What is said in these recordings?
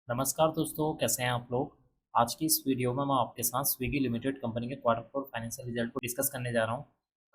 नमस्कार दोस्तों, कैसे हैं आप लोग। आज की इस वीडियो में मैं आपके साथ स्विगी लिमिटेड कंपनी के क्वार्टर फोर फाइनेंशियल रिजल्ट को डिस्कस करने जा रहा हूं।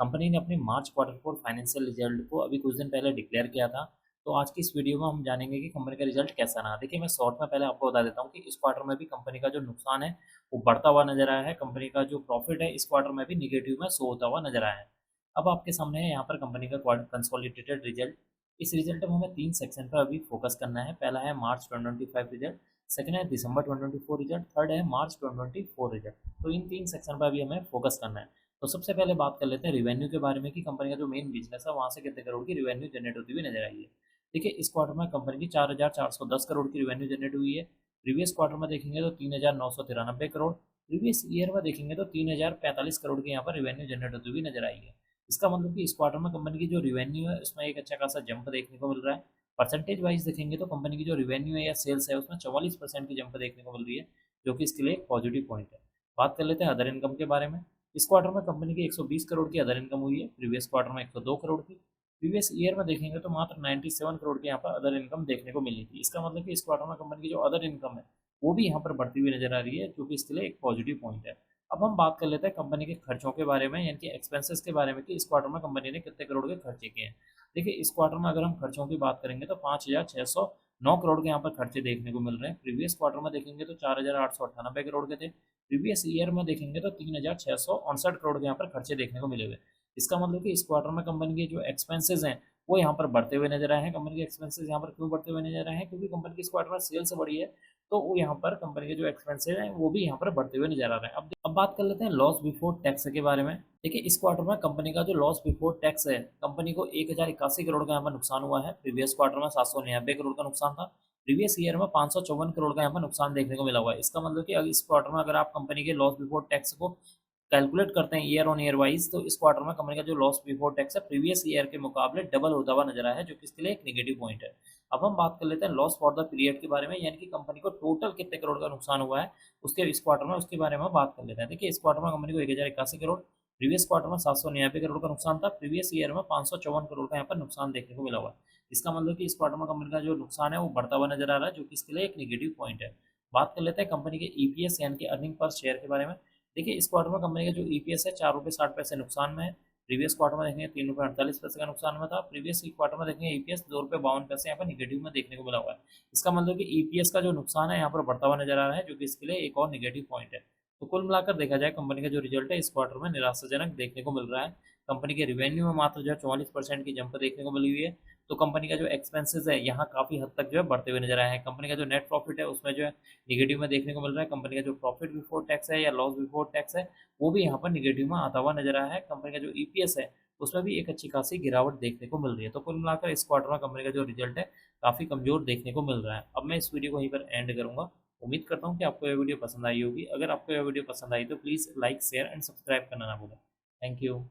कंपनी ने अपनी मार्च क्वार्टर फोर फाइनेंशियल रिजल्ट को अभी कुछ दिन पहले डिक्लेयर किया था। तो आज की इस वीडियो में हम जानेंगे कि कंपनी का रिजल्ट कैसा रहा। देखिए, मैं शॉर्ट में पहले आपको बता देता हूँ कि इस क्वार्टर में भी कंपनी का जो नुकसान है वो बढ़ता हुआ नजर आया है। कंपनी का जो प्रॉफिट है इस क्वार्टर में भी निगेटिव में शो होता हुआ नजर आया है। अब आपके सामने है यहाँ पर कंपनी का कंसोलिडेटेड रिजल्ट। इस रिजल्ट में हमें तीन सेक्शन पर अभी फोकस करना है। पहला है मार्च 2025 रिजल्ट, सेकंड है दिसंबर 2024 रिजल्ट, थर्ड है मार्च 2024 रिजल्ट। तो इन तीन सेक्शन पर अभी हमें फोकस करना है। तो सबसे पहले बात कर लेते हैं रिवेन्यू के बारे में कि कंपनी का जो मेन बिजनेस है वहाँ से कितने करोड़ की रिवेन्यू जनरेट होती हुई नजर आई है। देखिए, इस क्वार्टर में कंपनी की 4,410 करोड़ की रिवेन्यू जनरेट हुई है। प्रीवियस क्वार्टर में देखेंगे तो 3,993 करोड़। प्रीवियस ईयर में देखेंगे तो 3,045 करोड़ की यहाँ पर रिवेन्यू जनरेट होती हुई नजर आई है। इसका मतलब कि इस क्वार्टर में कंपनी की जो रिवेन्यू है उसमें एक अच्छा खासा जंप देखने को मिल रहा है। परसेंटेज वाइज देखेंगे तो कंपनी की जो रिवेन्यू है या सेल्स है उसमें 44% की जंप देखने को मिल रही है, जो कि इसके लिए एक पॉजिटिव पॉइंट है। बात कर लेते हैं अदर इनकम के बारे में। इस क्वार्टर में कंपनी की 120 करोड़ की अदर इनकम हुई है। प्रीवियस क्वार्टर में 102 करोड़ की। प्रीवियस ईयर में देखेंगे तो मात्र 97 करोड़ की यहाँ पर अदर इनकम देखने को मिली थी। इसका मतलब कि इस क्वार्टर में कंपनी की जो अदर इनकम है वो भी यहाँ पर बढ़ती हुई नजर आ रही है, जो कि इसके लिए एक पॉजिटिव पॉइंट है। अब हम बात कर लेते हैं कंपनी के खर्चों के बारे में, यानी कि एक्सपेंसेस के बारे में कि इस क्वार्टर में कंपनी ने कितने करोड़ के खर्चे किए हैं। देखिए, इस क्वार्टर में अगर हम खर्चों की बात करेंगे तो 5,609 करोड़ के यहाँ पर खर्चे देखने को मिल रहे हैं। प्रीवियस क्वार्टर में देखेंगे तो 4,898 करोड़ के थे। प्रीवियस ईयर में देखेंगे तो 3,669 करोड़ के यहाँ पर खर्चे देखने को मिले हुए। इसका मतलब कि इस क्वार्टर में कंपनी के जो एक्सपेंसेस हैं वो यहाँ पर बढ़ते हुए नजर आए हैं। कंपनी के एक्सपेंसेस यहाँ पर क्यों बढ़ते हुए नजर आए हैं? क्योंकि कंपनी की इस क्वार्टर में सेल्स बढ़ी है, तो वो यहाँ पर कंपनी के जो एक्सपेंसेस हैं वो भी यहाँ पर बढ़ते हुए नजर आ रहे हैं। अब बात कर लेते हैं लॉस बिफोर टैक्स के बारे में। देखिए, इस क्वार्टर में कंपनी का जो लॉस बिफोर टैक्स है, कंपनी को 1,081 करोड़ का यहाँ पर नुकसान हुआ है। प्रीवियस क्वार्टर में 799 करोड़ का नुकसान था। प्रीवियस ईयर में 554 करोड़ का यहाँ पर नुकसान देखने को मिला हुआ है। इसका मतलब कि अगर इस क्वार्टर में अगर आप कंपनी के लॉस बिफोर टैक्स को कैलकुलेट करते हैं ईयर ऑन ईयर वाइज, तो इस क्वार्टर में कंपनी का जो लॉस बिफोर टैक्स है प्रीवियस ईयर के मुकाबले डबल होता हुआ नजर आया है, जो कि इसके लिए एक नेगेटिव पॉइंट है। अब हम बात कर लेते हैं लॉस फॉर द पीरियड के बारे में, यानी कि कंपनी को टोटल कितने करोड़ का नुकसान हुआ है उसके इस क्वार्टर में, उसके बारे में बात कर लेते हैं। देखिए, इस क्वार्टर में कंपनी को 1,081 करोड़, प्रीवियस क्वार्टर में 799 करोड़ का नुकसान था। प्रीवियस ईयर में 554 करोड़ का यहाँ पर नुकसान देखने को मिला हुआ है। इसका मतलब कि इस क्वार्टर में कंपनी का जो नुकसान है वो बढ़ता हुआ नजर आ रहा है, जो कि इसके लिए एक नेगेटिव पॉइंट है। बात कर लेते हैं कंपनी के ईपीएस यानी कि अर्निंग पर शेयर के बारे में। देखिए, इस क्वार्टर में कंपनी का जो ईपीएस है 4,60 रुपये नुकसान में है। प्रीवियस क्वार्टर में देखेंगे 3,48 रुपये का नुकसान में था। प्रीवियस क्वार्टर में देखेंगे ईपीएस 2,52 रुपये यहाँ पर निगेटिव में देखने को मिला हुआ है। इसका मतलब कि ईपीएस का जो नुकसान है यहाँ पर बढ़ता हुआ नजर आ रहा है, जो कि इसके लिए एक और निगेटिव पॉइंट है। तो कुल मिलाकर देखा जाए कंपनी का जो रिजल्ट है इस क्वार्टर में निराशाजनक देखने को मिल रहा है। कंपनी के रिवेन्यू में मात्र जो है 44% की जंप देखने को मिली हुई है। तो कंपनी का जो एक्सपेंसेस है यहाँ काफ़ी हद तक जो है बढ़ते हुए नजर आए हैं। कंपनी का जो नेट प्रॉफिट है उसमें जो है निगेटिव में देखने को मिल रहा है। कंपनी का जो प्रॉफिट बिफोर टैक्स है या लॉस बिफोर टैक्स है वो भी यहाँ पर निगेटिव में आता हुआ नजर आया है। कंपनी का जो ईपीएस है उसमें भी एक अच्छी खासी गिरावट देखने को मिल रही है। तो कुल मिलाकर इस क्वार्टर में कंपनी का जो रिजल्ट है काफ़ी कमजोर देखने को मिल रहा है। अब मैं इस वीडियो को यहीं पर एंड करूंगा। उम्मीद करता हूँ कि आपको यह वीडियो पसंद आई होगी। अगर आपको यह वीडियो पसंद आई तो please like share and subscribe करना ना भूलें। Thank you.